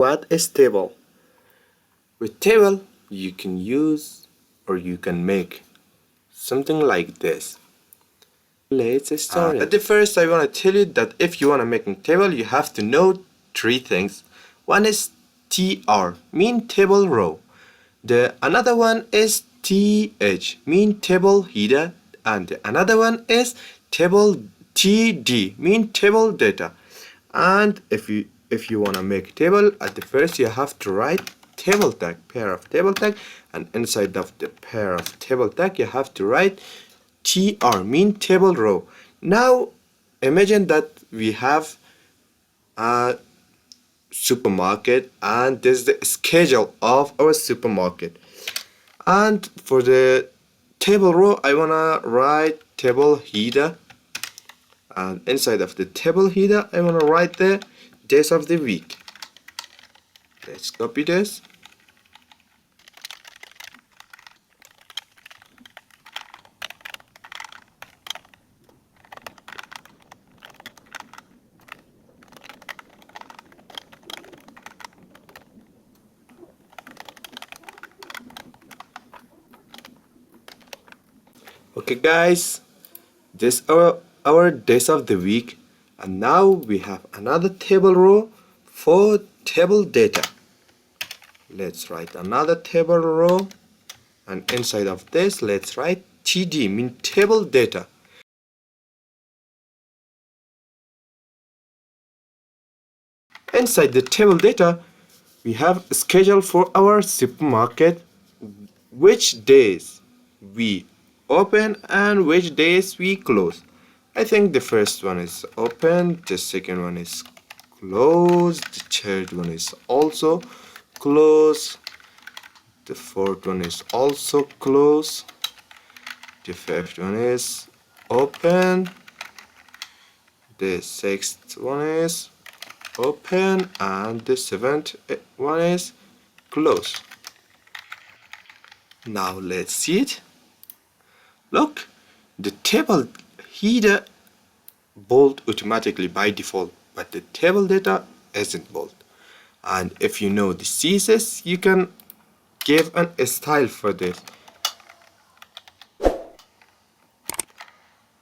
What is table? With table, you can use or you can make something like this. Let's start it. At the first, I want to tell you that if you want to make a table, you have to know three things. One is TR, mean table row. The another one is TH, mean table header, and another one is table TD, mean table data. And if you want to make a table, at the first you have to write table tag, pair of table tag, and inside of the pair of table tag you have to write TR, mean table row. Now imagine that we have a supermarket and this is the schedule of our supermarket, and for the table row I wanna write table header, and inside of the table header I wanna write the days of the week. Let's copy this. Okay guys, this our days of the week, and now we have another table row for table data. Let's write another table row, and inside of this let's write TD, mean table data. Inside the table data we have a schedule for our supermarket, which days we open and which days we close. I think the first one is open, the second one is closed, the third one is also closed, the fourth one is also closed, the fifth one is open, the sixth one is open, and the seventh one is closed. Now let's see it. Look, the table header bold automatically by default, but the table data isn't bold. And if you know the CSS, you can give a style for this. I'm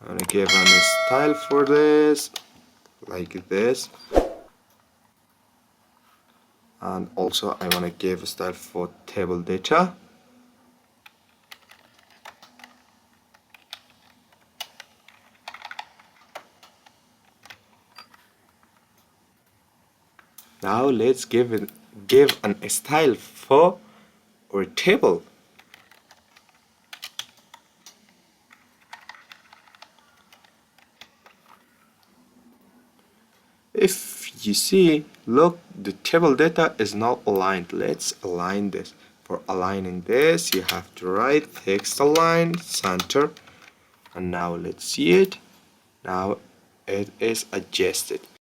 gonna give a style for this, like this. And also I wanna give a style for table data. Now let's give a style for our table. If you see, look, the table data is not aligned. Let's align this. For aligning this, you have to write text align center, and now let's see it. Now it is adjusted.